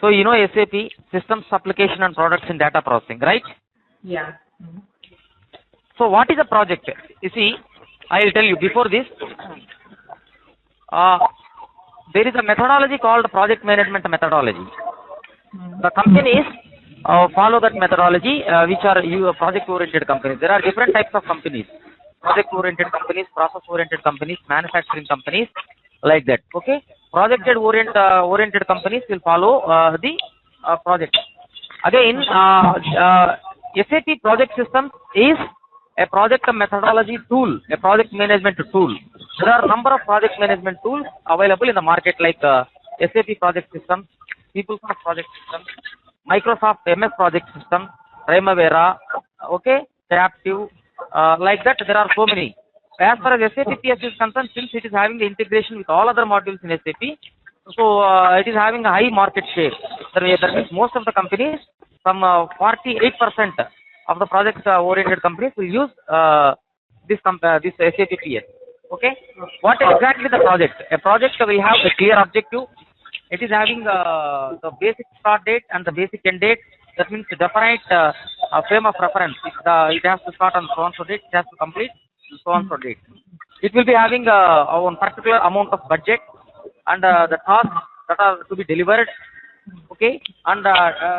So you know SAP, Systems, Application and Products in Data Processing, right? Yeah. So what is a project? You see, I will tell you before this. There is a methodology called project management methodology. The companies follow that methodology, which are project-oriented companies. There are different types of companies: project-oriented companies, process-oriented companies, manufacturing companies, like that. Okay, project-oriented companies will follow the project. Again, SAP Project Systems is a project methodology tool, a project management tool. There are a number of project management tools available in the market, like SAP Project Systems, PeopleSoft Project Systems, Microsoft MS Project System, Primavera, okay, Adaptive, like that. There are so many. As far as SAP PS is concerned, since it is having the integration with all other modules in SAP, so it is having a high market share. That means most of the companies, some 48% of the project-oriented companies will use this SAP PS. Okay, what is exactly the project? A project will have a clear objective. It is having the basic start date and the basic end date. That means the definite frame of reference. It has to start on so and so date. It has to complete so and so date. It will be having a particular amount of budget and the tasks that are to be delivered. Okay, and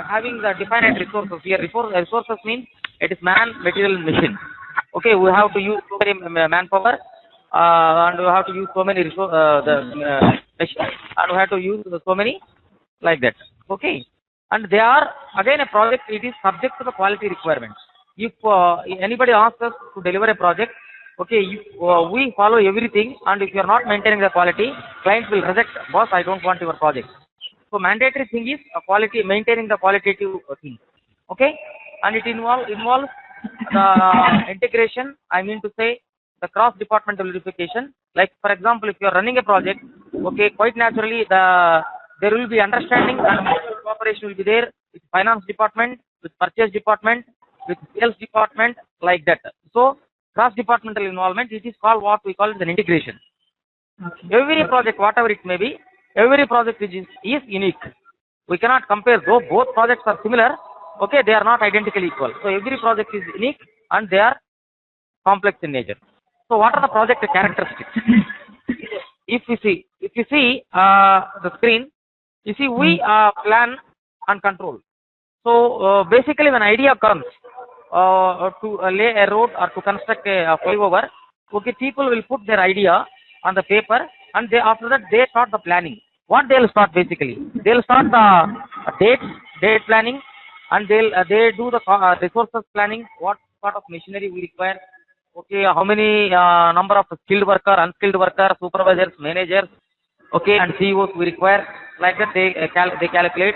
having the definite resources. Here, resources means it is man, material, and machine. Okay, we have to use so many manpower. And we have to use so many resources, and we have to use so many, like that. Okay, and they are again a project. It is subject to the quality requirements. If anybody asks us to deliver a project, okay, we follow everything, and if you are not maintaining the quality, client will reject. Boss, I don't want your project. So mandatory thing is quality, maintaining the qualitative thing. Okay, and it involves the integration. I mean to say, the cross-departmental verification. Like for example, if you are running a project, okay, quite naturally there will be understanding and cooperation will be there with finance department, with purchase department, with sales department, like that. So cross-departmental involvement, it is called what we call as an integration. Okay. Every project, whatever it may be, every project is unique. We cannot compare, though both projects are similar. Okay, they are not identically equal. So every project is unique and they are complex in nature. So what are the project characteristics? If you see the screen, you see we plan and control. So basically, when idea comes to lay a road or to construct a flyover, okay, people will put their idea on the paper, and after that they start the planning. What they will start basically? They will start the date planning, and they do the resources planning. What sort of machinery we require? Okay, how many number of skilled worker, unskilled worker, supervisors, managers, okay, and CEOs we require. Like that, they calculate,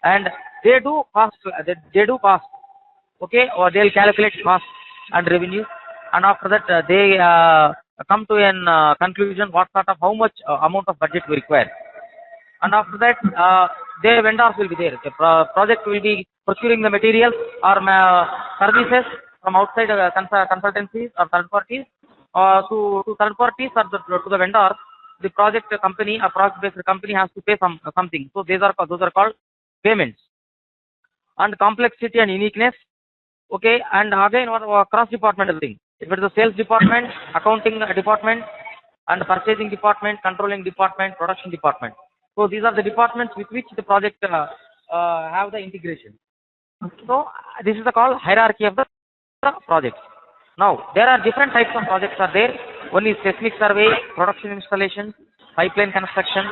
and they do cost. They do cost. Okay, or they'll calculate cost and revenue, and after that they come to an conclusion what sort of how much amount of budget we require, and after that their vendors will be there. The project will be procuring the materials or services from outside consultancies or third parties, to third parties or to the vendors. The project company, a project-based company, has to pay something. So those are called payments. And complexity and uniqueness. Okay, and again what cross-departmental thing. If it is a sales department, accounting department, and purchasing department, controlling department, production department. So these are the departments with which the project have the integration. So this is the called hierarchy of the projects. Now there are different types of projects are there. One is seismic survey, production installation, pipeline construction,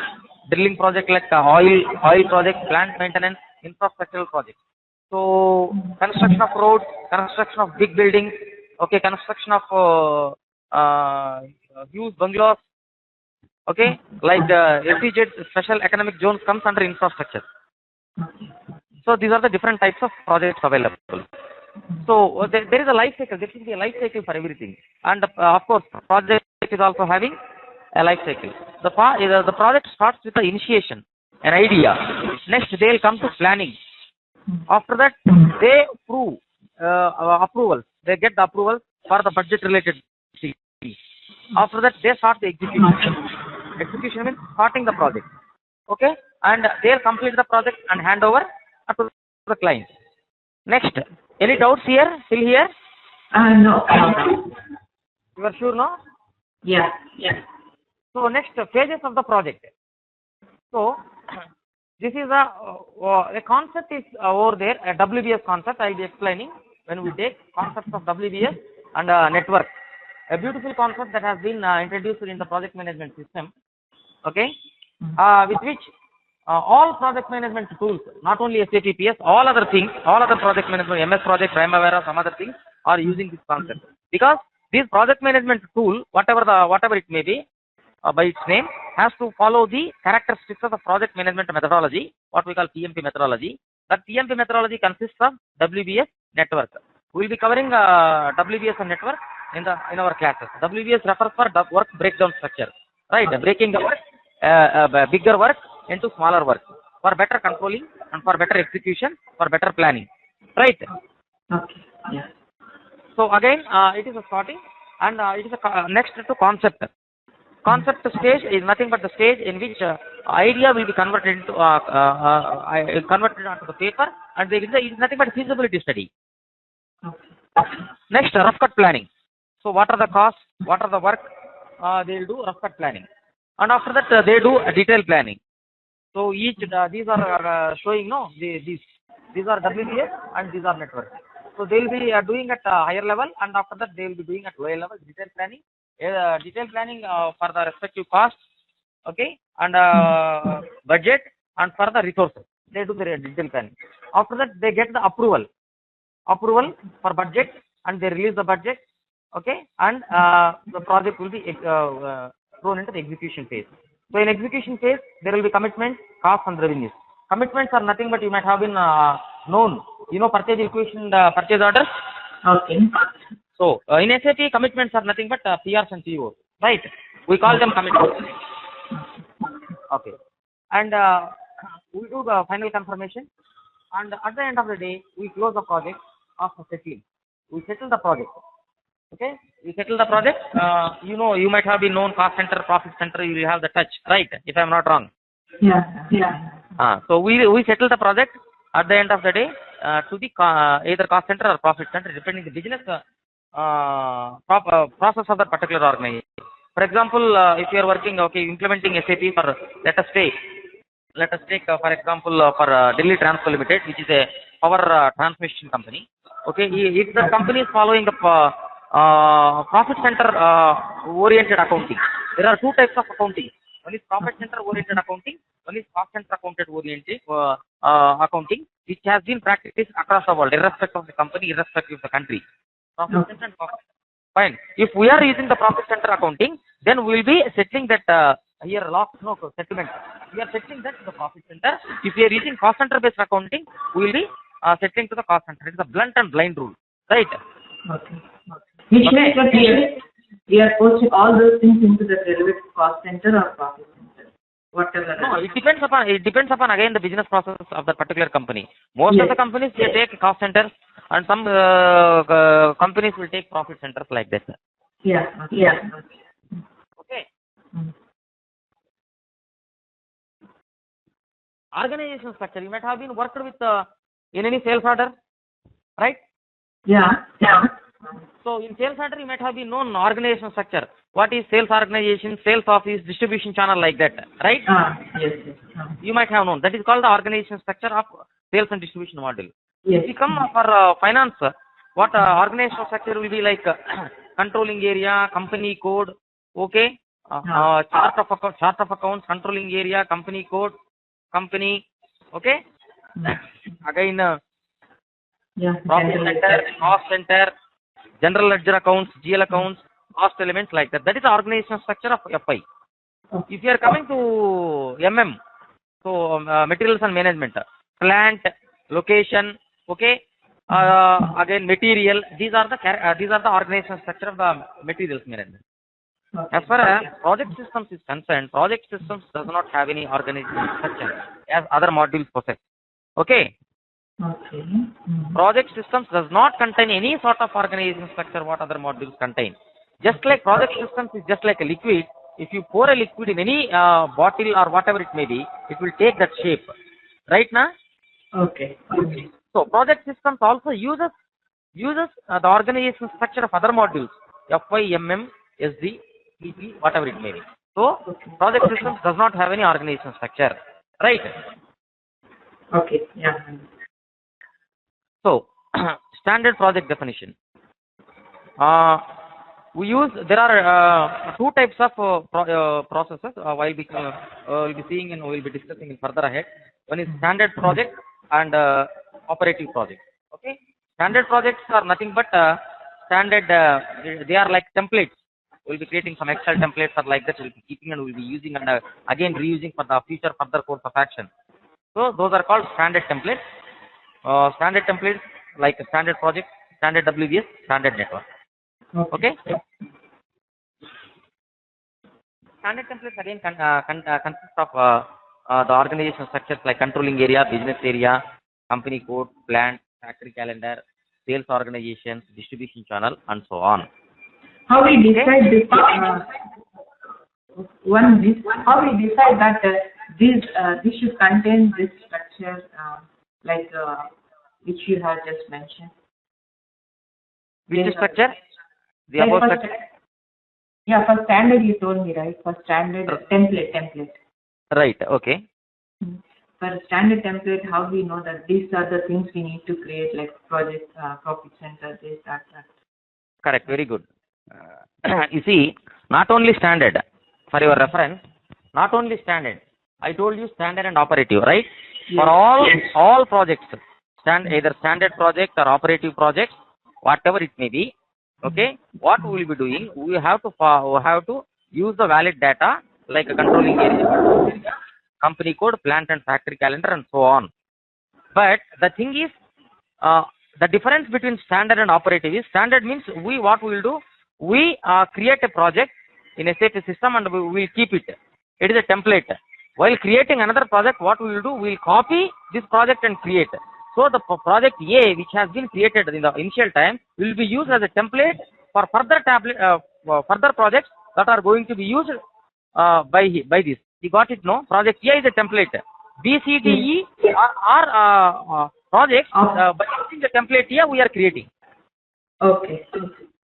drilling project like oil project, plant maintenance, infrastructural projects. So construction of roads, construction of big buildings, okay, construction of huge bungalows, okay, like the SEZ, special economic zones, comes under infrastructure. So these are the different types of projects available. So there is a life cycle. There should be a life cycle for everything, and of course, project is also having a life cycle. The project starts with the initiation, an idea. Next, they will come to planning. After that, they approve approvals. They get the approval for the budget-related things. After that, they start the execution. Execution means starting the project. Okay, and they'll complete the project and hand over to the client. Next, any doubts here? Still here? No. You are sure, no? Yeah. So next, phases of the project. So this is a concept is over there, a WBS concept. I will be explaining when we take concepts of WBS and network. A beautiful concept that has been introduced in the project management system. Okay, with which all project management tools, not only SAP PS, all other things, all other project management, MS Project, Primavera, some other things are using this concept, because this project management tool, whatever it may be, by its name, has to follow the characteristics of the project management methodology, what we call PMP methodology. That PMP methodology consists of WBS network. We will be covering WBS and network in our classes. WBS refers for work breakdown structure, right? Breaking the work, bigger work into smaller work for better controlling and for better execution, for better planning, right? Okay. Yeah. So again, it is a starting, and it is a next to concept. Concept stage is nothing but the stage in which idea will be converted into converted onto the paper, and it is nothing but feasibility study. Next, rough cut planning. So what are the costs? What are the work? They will do rough cut planning, and after that they do a detailed planning. So each these are showing these are WBS and these are network. So they will be doing at a higher level, and after that they will be doing at lower level detailed planning. Detailed planning for the respective costs, okay, and budget, and for the resources. They do the detailed planning. After that they get the approval for budget, and they release the budget, okay, and the project will be thrown into the execution phase. So in execution phase there will be commitments, costs, and revenues. Commitments are nothing but you might have been known, purchase equation, purchase orders. Okay. So in SAP, commitments are nothing but PRs and POs, right? We call them commitments. Okay, and we do the final confirmation, and at the end of the day, we close the project after settling. We settle the project. Okay, we settle the project. You might have been known cost center, profit center. You will have the touch, right? If I am not wrong. Yeah. So we settle the project at the end of the day to the either cost center or profit center, depending the business process of that particular organization. For example, if you are working, implementing SAP for, let us take for example for Delhi Transco Limited, which is a power transmission company. Okay, if the company is following the profit center oriented accounting, there are two types of accounting. One is profit center oriented accounting, one is cost center oriented accounting, which has been practiced across the world, irrespective of the company, irrespective of the country. Profit center and cost. Fine. If we are using the profit center accounting, then we will be settling that settlement. We are settling that to the profit center. If we are using cost center based accounting, we will be settling to the cost center. It is a blunt and blind rule, right? Okay. Which means that we are posting all those things into the derivative cost center or profit center, whatever. No, it depends upon again the business process of the particular company. Most of the companies, they take cost centers, and some companies will take profit centers like this. Yeah. Okay. Organization structure. You might have been worked with in any sales order, right? Yeah. So in sales order, you might have been known organization structure. What is sales organization, sales office, distribution channel, like that, right? Yes. You might have known. That is called the organization structure of sales and distribution model. Yes. If you come for finance, what organizational structure will be like controlling area, company code, okay, chart of accounts, controlling area, company code, company, okay. Again, profit center, cost center, general ledger accounts, GL accounts, cost elements, like that. That is the organizational structure of FI. If you are coming to MM, so materials and management, plant, location, okay, again material. These are the organizational structure of the materials management. As far as project systems is concerned, project systems does not have any organizational structure as other modules possess. Okay. Project systems does not contain any sort of organization structure what other modules contain. Just like project systems is just like a liquid, if you pour a liquid in any bottle or whatever it may be, it will take that shape. Right now? Okay. Okay. So project systems also uses the organization structure of other modules, FY, MM, SD, PP, whatever it may be. So project systems does not have any organization structure, right? Okay. Yeah. So standard project definition. There are two types of processes while we'll be seeing and we'll be discussing in further ahead. One is standard project and operative project. Okay, standard projects are nothing but standard. They are like templates. We'll be creating some Excel templates or like that. We'll be keeping and we'll be using and again reusing for the future further course of action. So those are called standard templates. Standard templates like a standard project, standard WBS, standard network. Okay. Standard templates again consist of the organization structures like controlling area, business area, company code, plant, factory calendar, sales organizations, distribution channel, and so on. How we decide this? How we decide that this should contain this structure, which you have just mentioned. Which structure? The Like above for structure. Yeah, for standard you told me, right? For standard template. Right. Okay. For standard template, how we know that these are the things we need to create, like project, profit center, this, that. Correct. Very good. You see, not only standard. For your reference, not only standard. I told you standard and operative, right? Yes. For all projects, either standard project or operative projects, whatever it may be. Okay, what we will be doing, we have to use the valid data like a controlling area, company code, plant and factory calendar, and so on. But the thing is, the difference between standard and operative is standard means what we will do, we create a project in a SAP system and we will keep it. It is a template. While creating another project, what we will do, we will copy this project and create. So the project A, which has been created in the initial time, will be used as a template for further projects that are going to be used by this. You got it? No? Project A is a template. B, C, D, E are projects. By using the template A, we are creating. Okay.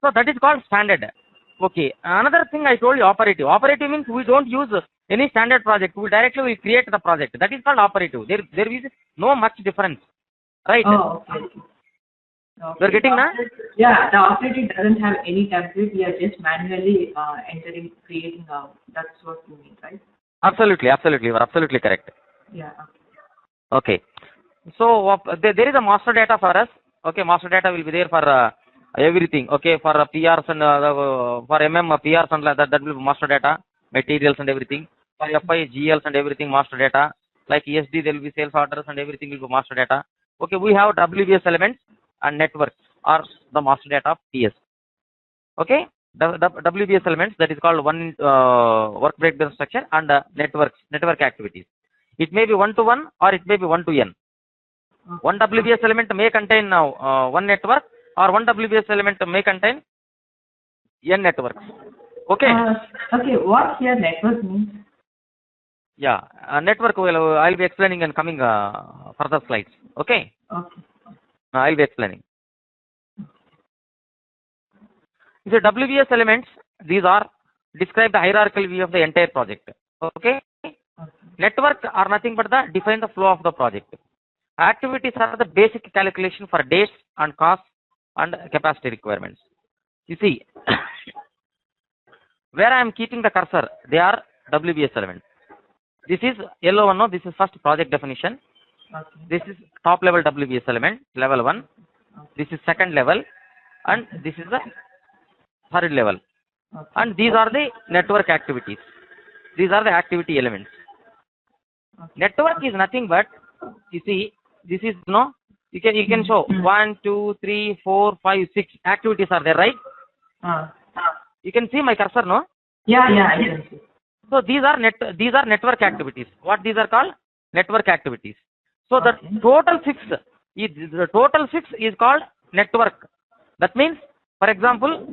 So that is called standard. Okay. Another thing I told you, operative. Operative means we don't use any standard project. We directly will create the project. That is called operative. There is no much difference. Right. Oh, okay. You're getting that? Yeah, the operative doesn't have any template. We are just manually creating. That's what you mean, right? Absolutely. You are absolutely correct. Yeah. Okay. So there is a master data for us. Okay, master data will be there for everything. Okay, for PRs and for PRs and that will be master data, materials and everything. For FI, GLs and everything, master data. Like ESD, there will be sales orders and everything will be master data. Okay, we have WBS elements and networks are the master data of PS. Okay, the WBS elements, that is called one work breakdown structure, and network activities. It may be 1-to-1 or it may be 1-to-N. One WBS element may contain one network, or one WBS element may contain N networks. Okay. Okay, what here network means? Yeah, network I'll be explaining in coming further slides. Okay. Okay. I'll be explaining. The WBS elements, these are describe the hierarchical view of the entire project. Okay. Network are nothing but define the flow of the project. Activities are the basic calculation for dates and costs and capacity requirements. You see, where I am keeping the cursor, they are WBS elements. This is yellow one. No, this is first project definition. Okay. This is top level WBS element, level 1. This is second level, and this is the third level. Okay. And these are the network activities. These are the activity elements. Okay. Network is nothing but, you see, this is you can show 1, 2, 3, 4, 5, 6 activities are there, right? You can see my cursor, no? Yeah, I can see. So these are network activities. What these are called? Network activities. So the total fix is called network. That means, for example,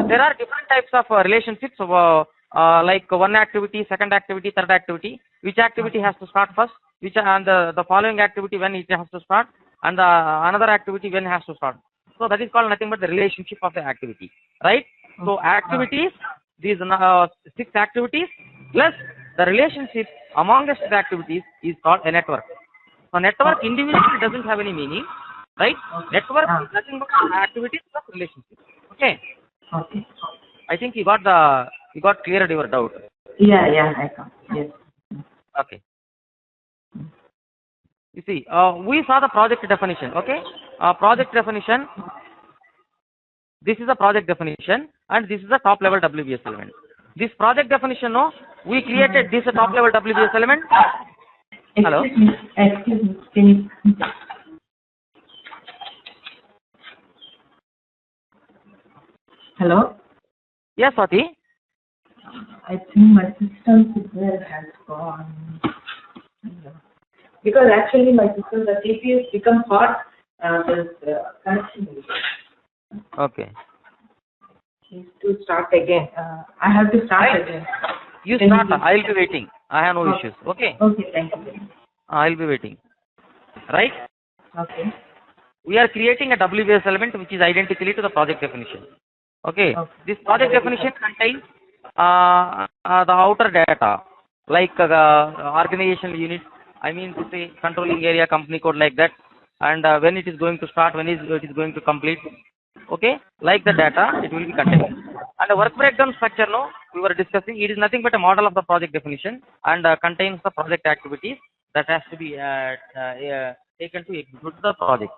There are different types of relationships. Like one activity, second activity, third activity. Which activity has to start first? Which and the following activity when it has to start, and another activity when it has to start. So that is called nothing but the relationship of the activity, right? So activities, these 6 activities plus the relationship amongst the activities is called a network. So network individually doesn't have any meaning, right? Network is nothing but activities plus relationship. Okay. Okay. I think you got cleared your doubt. Yeah, I come. Yes. Okay. You see, we saw the project definition. Okay. Project definition. This is a project definition, and this is a top level WBS element. This project definition, no, we created this top level WBS element. Hello. Excuse me. Can you? Hello. Yes, Swati. I think my system signal has gone. Because actually my system, the CPU has become hot. There's connection. Okay. Needs to start again. I have to start again. You start. I'll be waiting. I have no issues. Okay. Okay, thank you. I'll be waiting. Right? Okay. We are creating a WBS element which is identically to the project definition. Okay. This project definition contains the outer data like organizational unit. I mean to say controlling area, company code, like that, and when it is going to start, when it is going to complete. Okay, like the data, it will be contained. And the work breakdown structure, no, we were discussing, it is nothing but a model of the project definition and contains the project activities that has to be taken to execute the project.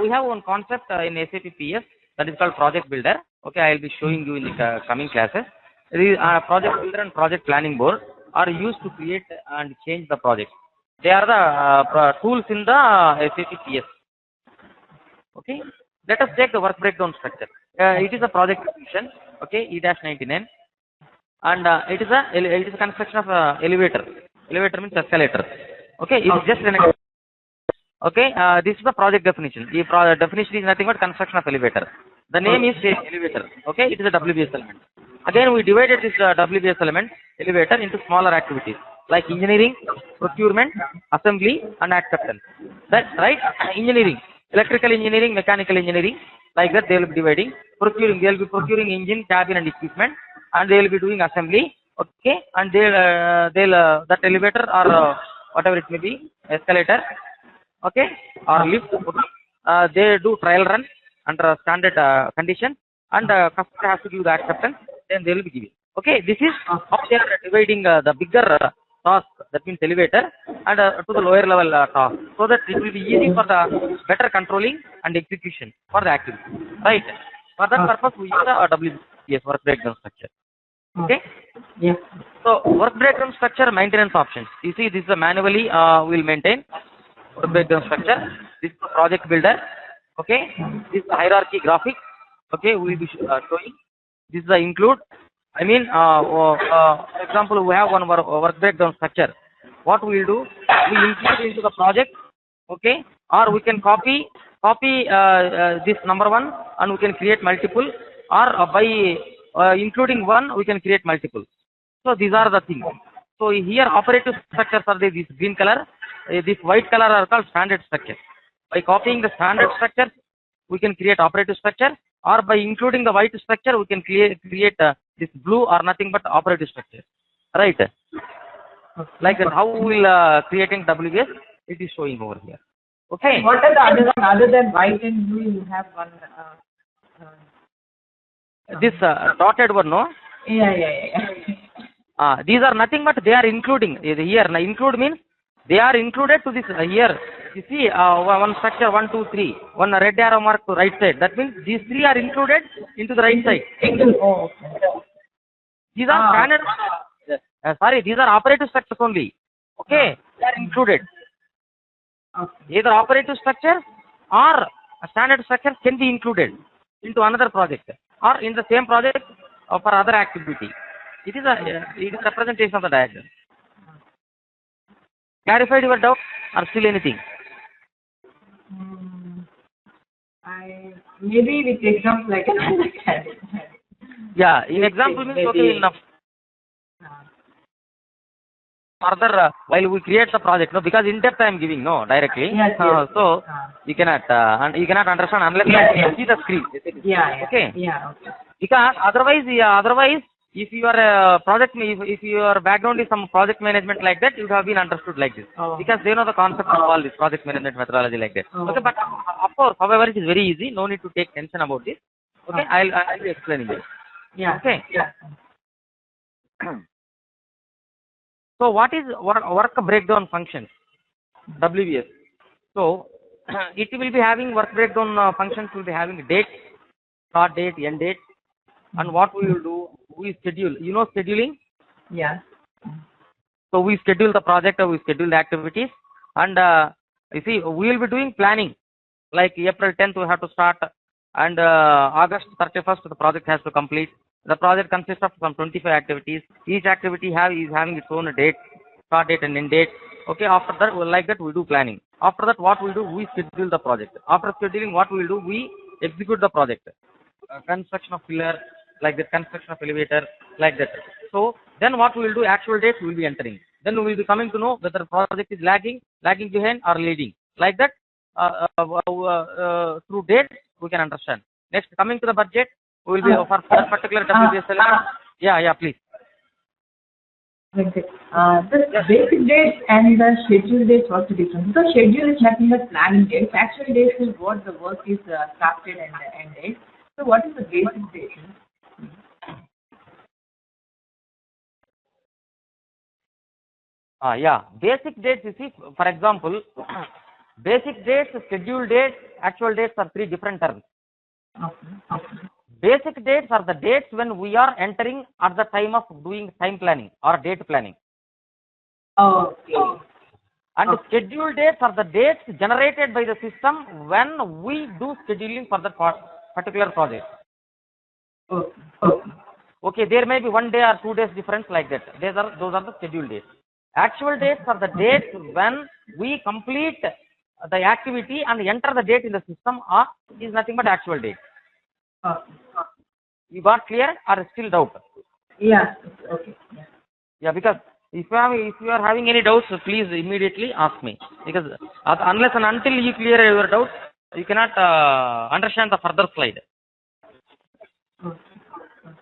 We have one concept in SAP PS that is called project builder. Okay, I will be showing you in the coming classes. These project builder and project planning board are used to create and change the project. They are the tools in the SAP PS. Okay, let us take the work breakdown structure. It is a project definition. Okay, E-99, and it is a construction of elevator. Elevator means escalator. Okay, it is just an. Okay, this is the project definition. The definition is nothing but construction of elevator. The name is elevator. Okay, it is a WBS element. Again, we divided this WBS element, elevator, into smaller activities like engineering, procurement, assembly, and acceptance. That's right. Engineering, electrical engineering, mechanical engineering, like that they will be dividing. Procuring, they will be procuring engine, cabin, and equipment, and they will be doing assembly. Okay, and they'll that elevator or whatever it may be, escalator. Okay, or lift. Okay. They do trial run under standard conditions, and customer has to give the acceptance. Then they will be giving. Okay, this is how they are dividing the bigger task, that means elevator, and to the lower level task, so that it will be easy for the better controlling and execution for the activity. Right. For that purpose, we use the WBS work breakdown structure. Okay. Yeah. So work breakdown structure, maintenance options. You see, this is a manually will maintain work breakdown structure. This is the project builder. Okay. This is the hierarchy graphic. Okay, we will be showing. This is the include. I mean, for example, we have one work breakdown structure. What we will do, we include into the project. Okay, or we can copy this number one, and we can create multiple, or by including one, we can create multiple. So these are the things. So here operative structures are this green color, this white color are called standard structure. By copying the standard structure, we can create operative structure, or by including the white structure, we can create this blue or nothing but operative structure. Right? Like that, how we will creating WBS, it is showing over here. Okay. What are the other than white and blue? You have one. This dotted one, no? Yeah. These are nothing but they are including here. Now, include means they are included to this here. You see, one structure 1, 2, 3. One red arrow mark to right side. That means these 3 are included into the right side. Oh, okay. These are standard. Sorry, these are operative structures only. Okay, they are included. Okay. Either operative structure or a standard structure can be included into another project or in the same project for other activity. It is a representation of the diagram. Clarified your doubt or still anything? maybe with examples I can understand it. Yeah, in example means okay enough. Further, while we create the project, no, because in depth I am giving, no, directly. Yes, yes. So you cannot understand unless you see the screen. Yeah. Okay. Yeah. Okay. Because otherwise, if you are if your background is some project management like that, you would have been understood like this. Oh. Because they know the concept of all this project management methodology like that. Oh. Okay, but of course, however, it is very easy. No need to take tension about this. Okay, I'll be explaining it. Yeah. Okay. Yeah. So what is work breakdown functions? WBS. So it will be having work breakdown functions will be having date, start date, end date, and what we will do, we schedule. You know scheduling? Yeah. So we schedule the project or we schedule the activities, and you see we will be doing planning. Like April 10th we have to start, and August 31st the project has to complete. The project consists of some 25 activities. Each activity is having its own date, start date and end date. Okay, after that, like that, we do planning. After that, what we do, we schedule the project. After scheduling, what we will do, we execute the project. Construction of pillar, like that, construction of elevator, like that. So then what we will do, actual dates we will be entering. Then we will be coming to know whether the project is lagging behind or leading. Like that, through dates, we can understand. Next, coming to the budget, we will be for that particular WBS element. Yeah, please. Okay. The basic dates and the schedule dates, what's the difference? The schedule is nothing but planning dates. Actual dates is what the work is started and ended. So what is the basic date? Yeah, basic dates, you see, for example, basic dates, schedule dates, actual dates are three different terms. Okay. Basic dates are the dates when we are entering at the time of doing time planning or date planning. Okay. And schedule dates are the dates generated by the system when we do scheduling for the particular project. Okay, there may be 1 day or 2 days difference like that. Those are the schedule dates. Actual dates are the dates when we complete the activity and enter the date in the system is nothing but actual date. You got clear or still doubt? Yeah. Okay. Yeah, because if you are having any doubts, please immediately ask me. Because unless and until you clear your doubt, you cannot understand the further slide.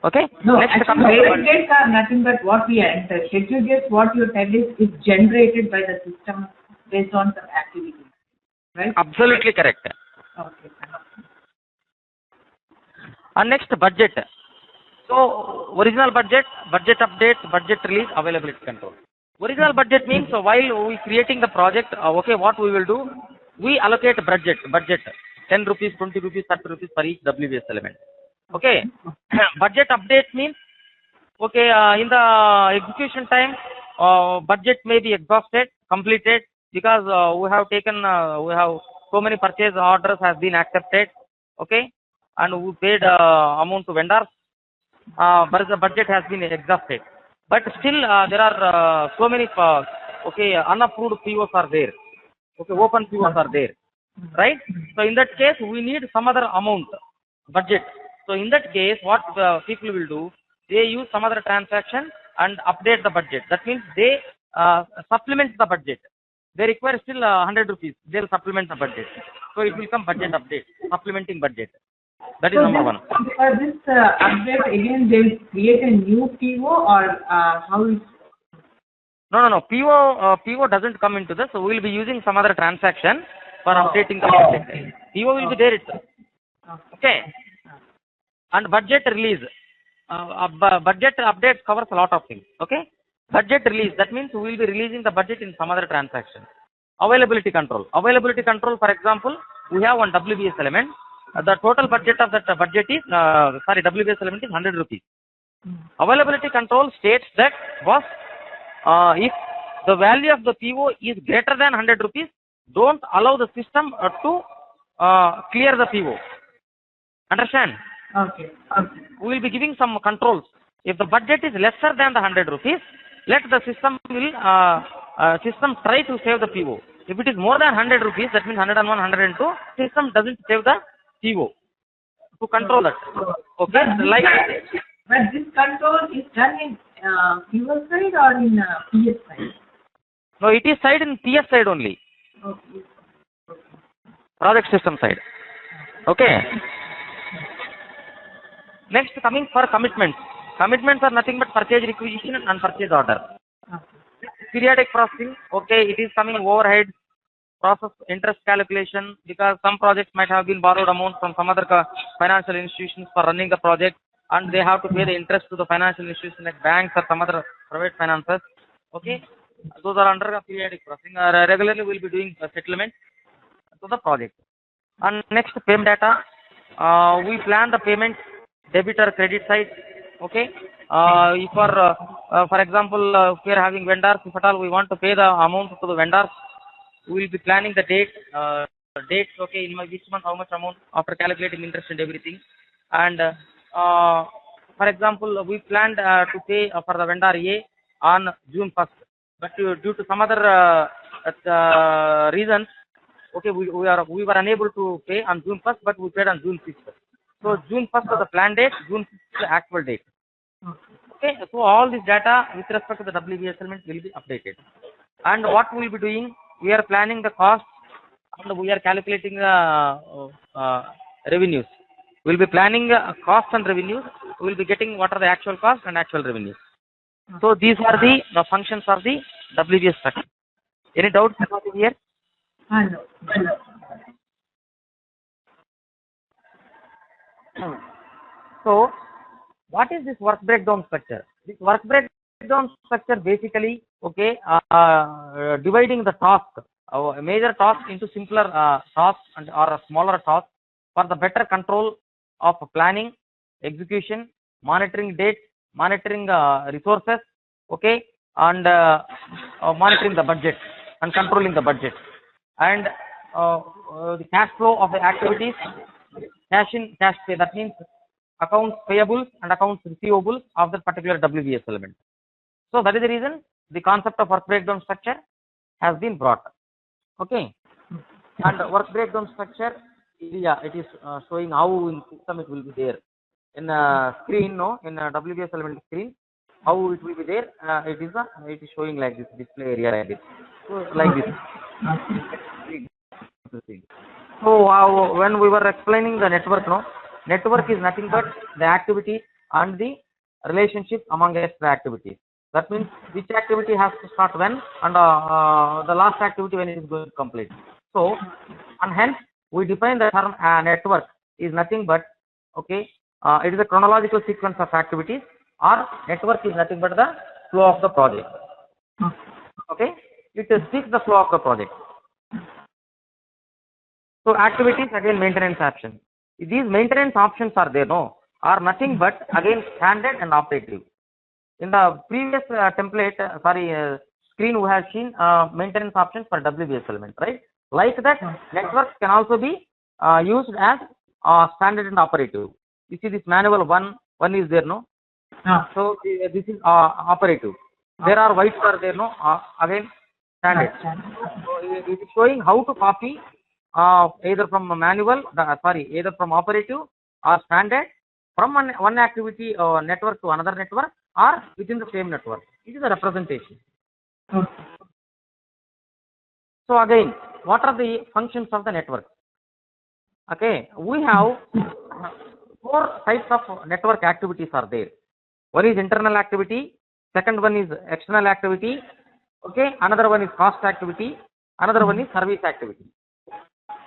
Okay. No, Next, actually, basic dates are nothing but what we enter. Schedule dates, what you tell is generated by the system based on some activity, right? Absolutely correct. Okay. And next, budget. So original budget updates, budget release, availability control. Original budget means while we creating the project, okay, what we will do, we allocate budget 10 rupees, 20 rupees, 30 rupees for each WBS element. Okay. Budget update means, okay, in the execution time, budget may be exhausted, completed, because we have so many purchase orders has been accepted, okay, and we paid amount to vendors, but the budget has been exhausted. But still there are so many unapproved POs are there, okay, open POs are there, right? So in that case we need some other amount budget. So in that case what people will do, they use some other transaction and update the budget. That means they supplement the budget. They require still 100 rupees. They will supplement the budget. So it will come budget update, supplementing budget. That is number one. For this update, again, they will create a new PO or how is? No. PO doesn't come into this. So we will be using some other transaction for updating the budget. PO will be there itself. Okay. And budget release. Budget updates covers a lot of things. Okay. Budget release. That means we will be releasing the budget in some other transaction. Availability control. Availability control, for example, we have one WBS element. The total budget of that budget is, WBS element is 100 rupees. Availability control states that, boss, if the value of the PO is greater than 100 rupees, don't allow the system to clear the PO. Understand? Okay. We will be giving some controls. If the budget is lesser than the 100 rupees, let the system try to save the PO. If it is more than 100 rupees, that means 101, 102, system doesn't save the PO. to control that. Okay, like but this control is done in fuel side or in PS side? no, it is side in PS side only, Okay. project system side. Okay. Next, coming for commitments. Commitments are nothing but purchase requisition and purchase order. Periodic processing, okay, it is coming overhead, process interest calculation, because some projects might have been borrowed amount from some other financial institutions for running the project, and they have to pay the interest to the financial institution like banks or some other private finances. Okay, those are under periodic processing. Regularly we will be doing settlement to the project. And next, payment data. We plan the payment debit or credit side. Okay. If for example, if we are having vendors, if at all we want to pay the amount to the vendors, we will be planning the dates. Okay, in which month, how much amount after calculating interest and everything. And for example, we planned to pay for the vendor A on June 1st, but due to some other reasons, okay, we were unable to pay on June 1st, but we paid on June 6th. So June 1st is the plan date, June 6th is the actual date. Okay, so all this data with respect to the WBS settlement will be updated. And what we will be doing, we are planning the cost and we are calculating the revenues. We will be planning cost and revenues. We will be getting what are the actual cost and actual revenues. So these are the functions of the WBS structure. Any doubts here? No. So, what is this work breakdown structure? This work breakdown structure basically, okay, dividing the task, a major task into simpler tasks or a smaller task for the better control of planning, execution, monitoring dates, monitoring resources, okay, and monitoring the budget and controlling the budget, and the cash flow of the activities, cash in, cash pay, that means accounts payables and accounts receivables of that particular WBS element. So that is the reason the concept of work breakdown structure has been brought. Okay, and work breakdown structure, yeah, it is showing how in system it will be there in screen, no, in WBS element screen, how it will be there. It is showing like this display area like this. So like this. So when we were explaining the network, no, network is nothing but the activity and the relationship among the activities. That means which activity has to start when and the last activity when it is going to complete. So, and hence we define the term network is nothing but, okay, it is a chronological sequence of activities, or network is nothing but the flow of the project. Okay, it speaks the flow of the project. So activities, again, maintenance options. These maintenance options are there, no, are nothing but again standard and operative. In the previous template, screen we have seen maintenance options for WBS element, right? Like that, networks can also be used as standard and operative. You see this manual one is there, no? So this is operative. There are whites are there, no? Again, standard. So it is showing how to copy either from a manual, either from operative or standard, from one activity network to another network, or within the same network. It is a representation. So again, what are the functions of the network? Okay, we have 4 types of network activities are there. One is internal activity, second one is external activity, okay, another one is cost activity, another one is service activity.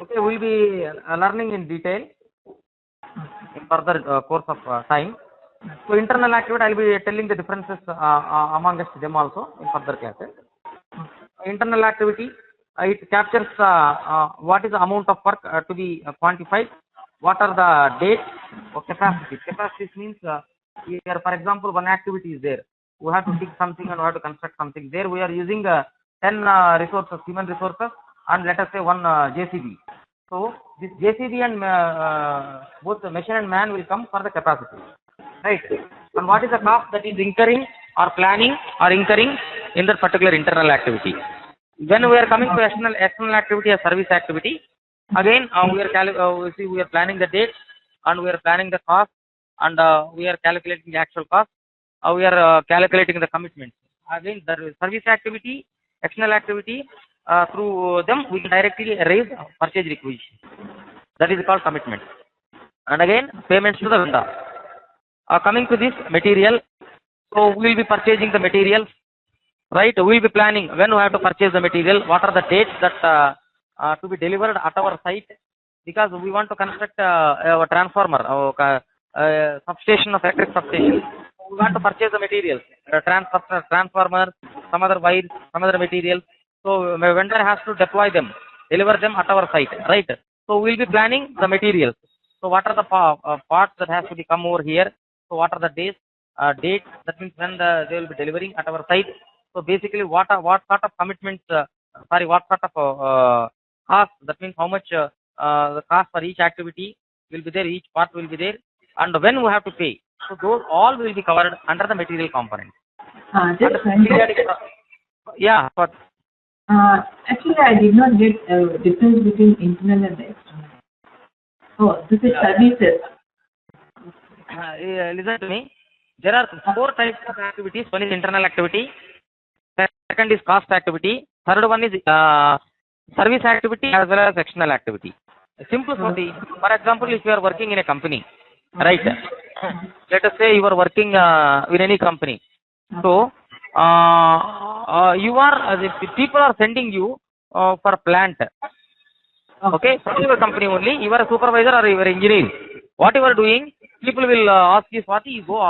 Okay, we will be learning in detail in further course of time. So internal activity, I will be telling the differences amongst them also in further classes. Internal activity, it captures what is the amount of work to be quantified, what are the dates or capacities. Capacities means here, for example, one activity is there. We have to dig something and we have to construct something. There we are using 10 resources, human resources, and let us say one JCB. So this JCB and both the machine and man will come for the capacity, right? And what is the cost that is incurring or planning or incurring in that particular internal activity? When we are coming to external activity or service activity, again we are planning the date, and we are planning the cost, and we are calculating the actual cost. We are calculating the commitments. Again, the service activity, external activity, through them we can directly raise purchase requisition. That is called commitment. And again, payments to the vendor. Coming to this material, so we will be purchasing the materials, right? We will be planning when we have to purchase the material, what are the dates that to be delivered at our site, because we want to construct a transformer or substation of electric substation. We want to purchase the materials, transformers, some other wires, some other materials. So my vendor has to deploy them, deliver them at our site, right? So we will be planning the materials. So what are the parts that has to be come over here? So what are the dates? Dates, that means when they will be delivering at our site. So basically, what sort of commitments? What sort of cost? That means how much the cost for each activity will be there. Each part will be there, and when we have to pay. So those all will be covered under the material component. Yeah, but actually, I did not get a difference between internal and external. Oh, this is services. Listen to me. There are 4 types of activities. One is internal activity. Second is cost activity. Third one is service activity as well as external activity. Simple story. For example, if you are working in a company, right? Let us say you are working in any company. So you are the people are sending you for plant. Okay, from your company only. You are a supervisor or you are engineer. What you are doing, people will ask you, Swati, you go